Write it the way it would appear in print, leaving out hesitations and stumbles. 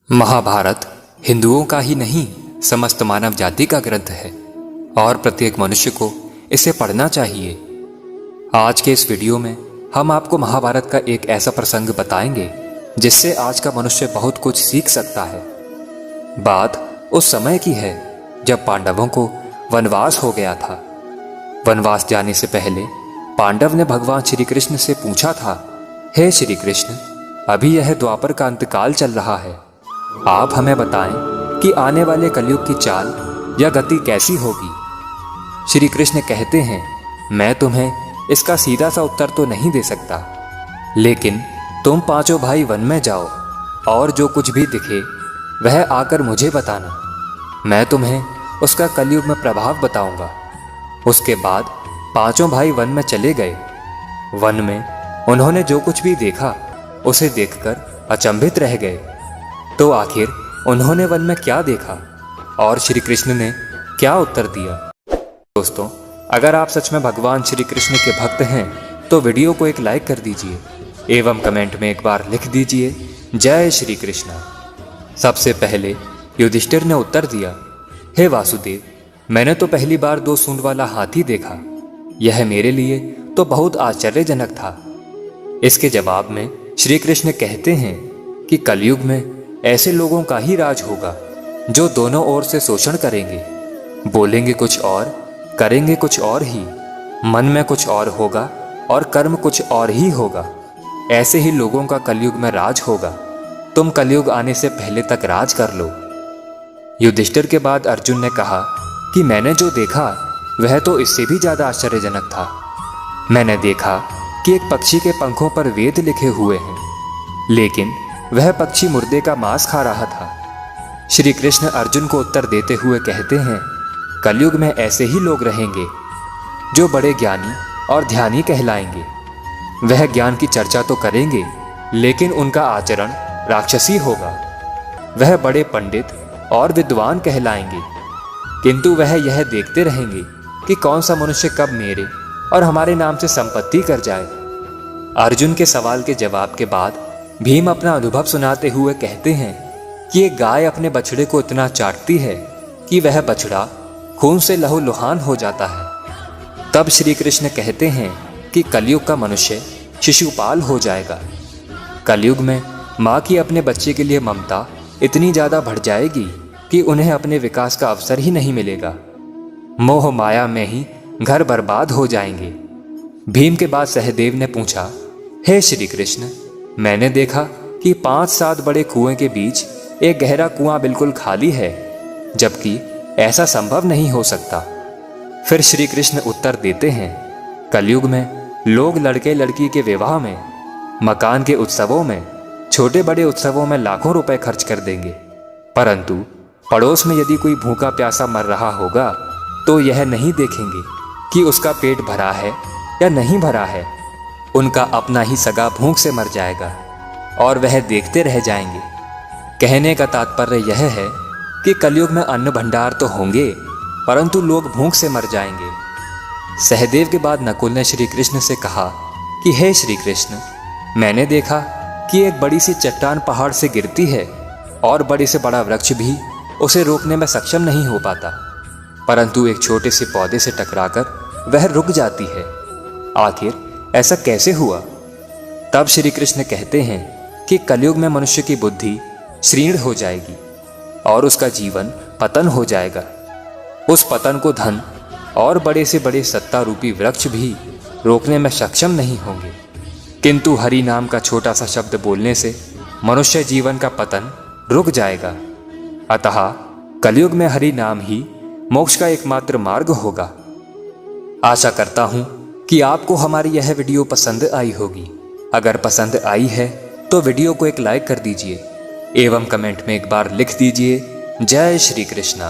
महाभारत हिंदुओं का ही नहीं समस्त मानव जाति का ग्रंथ है और प्रत्येक मनुष्य को इसे पढ़ना चाहिए। आज के इस वीडियो में हम आपको महाभारत का एक ऐसा प्रसंग बताएंगे जिससे आज का मनुष्य बहुत कुछ सीख सकता है। बात उस समय की है जब पांडवों को वनवास हो गया था। वनवास जाने से पहले पांडव ने भगवान श्री कृष्ण से पूछा था, हे श्री कृष्ण, अभी यह द्वापर का अंतकाल चल रहा है, आप हमें बताएं कि आने वाले कलयुग की चाल या गति कैसी होगी। श्री कृष्ण कहते हैं, मैं तुम्हें इसका सीधा सा उत्तर तो नहीं दे सकता, लेकिन तुम पांचों भाई वन में जाओ और जो कुछ भी दिखे वह आकर मुझे बताना। मैं तुम्हें उसका कलयुग में प्रभाव बताऊंगा। उसके बाद पांचों भाई वन में चले गए। वन में उन्होंने जो कुछ भी देखा उसे देखकर अचंभित रह गए। तो आखिर उन्होंने वन में क्या देखा और श्री कृष्ण ने क्या उत्तर दिया? दोस्तों, अगर आप सच में भगवान श्री कृष्ण के भक्त हैं तो वीडियो को एक लाइक कर दीजिए एवं कमेंट में एक बार लिख दीजिए, जय श्री कृष्ण। सबसे पहले युधिष्ठिर ने उत्तर दिया, हे वासुदेव, मैंने तो पहली बार 2 सूंड वाला हाथी देखा। यह मेरे लिए तो बहुत आश्चर्यजनक था। इसके जवाब में श्री कृष्ण कहते हैं कि कलयुग में ऐसे लोगों का ही राज होगा जो दोनों ओर से शोषण करेंगे, बोलेंगे कुछ और, करेंगे कुछ और ही, मन में कुछ और होगा और कर्म कुछ और ही होगा। ऐसे ही लोगों का कलयुग में राज होगा। तुम कलयुग आने से पहले तक राज कर लो। युधिष्ठिर के बाद अर्जुन ने कहा कि मैंने जो देखा वह तो इससे भी ज्यादा आश्चर्यजनक था। मैंने देखा कि एक पक्षी के पंखों पर वेद लिखे हुए हैं, लेकिन वह पक्षी मुर्दे का मांस खा रहा था। श्री कृष्ण अर्जुन को उत्तर देते हुए कहते हैं, कलयुग में ऐसे ही लोग रहेंगे जो बड़े ज्ञानी और ध्यानी कहलाएंगे। वह ज्ञान की चर्चा तो करेंगे, लेकिन उनका आचरण राक्षसी होगा। वह बड़े पंडित और विद्वान कहलाएंगे, किंतु वह यह देखते रहेंगे कि कौन सा मनुष्य कब मेरे और हमारे नाम से संपत्ति कर जाए। अर्जुन के सवाल के जवाब के बाद भीम अपना अनुभव सुनाते हुए कहते हैं कि एक गाय अपने बछड़े को इतना चाटती है कि वह बछड़ा खून से लहूलुहान हो जाता है। तब श्री कृष्ण कहते हैं कि कलयुग का मनुष्य शिशुपाल हो जाएगा। कलयुग में माँ की अपने बच्चे के लिए ममता इतनी ज्यादा बढ़ जाएगी कि उन्हें अपने विकास का अवसर ही नहीं मिलेगा। मोह माया में ही घर बर्बाद हो जाएंगे। भीम के बाद सहदेव ने पूछा, हे श्री कृष्ण, मैंने देखा कि 5-7 बड़े कुएं के बीच एक गहरा कुआं बिल्कुल खाली है, जबकि ऐसा संभव नहीं हो सकता। फिर श्री कृष्ण उत्तर देते हैं, कलयुग में लोग लड़के लड़की के विवाह में, मकान के उत्सवों में, छोटे बड़े उत्सवों में लाखों रुपए खर्च कर देंगे, परंतु पड़ोस में यदि कोई भूखा प्यासा मर रहा होगा तो यह नहीं देखेंगे कि उसका पेट भरा है या नहीं भरा है। उनका अपना ही सगा भूख से मर जाएगा और वह देखते रह जाएंगे। कहने का तात्पर्य यह है कि कलयुग में अन्न भंडार तो होंगे, परंतु लोग भूख से मर जाएंगे। सहदेव के बाद नकुल ने श्री कृष्ण से कहा कि हे श्री कृष्ण, मैंने देखा कि एक बड़ी सी चट्टान पहाड़ से गिरती है और बड़े से बड़ा वृक्ष भी उसे रोकने में सक्षम नहीं हो पाता, परंतु एक छोटे से पौधे से टकराकर वह रुक जाती है। आखिर ऐसा कैसे हुआ? तब श्री कृष्ण कहते हैं कि कलयुग में मनुष्य की बुद्धि क्षीण हो जाएगी और उसका जीवन पतन हो जाएगा। उस पतन को धन और बड़े से बड़े सत्ता रूपी वृक्ष भी रोकने में सक्षम नहीं होंगे, किंतु हरि नाम का छोटा सा शब्द बोलने से मनुष्य जीवन का पतन रुक जाएगा। अतः कलयुग में हरि नाम ही मोक्ष का एकमात्र मार्ग होगा। आशा करता हूं कि आपको हमारी यह वीडियो पसंद आई होगी। अगर पसंद आई है तो वीडियो को एक लाइक कर दीजिए एवं कमेंट में एक बार लिख दीजिए, जय श्री कृष्णा।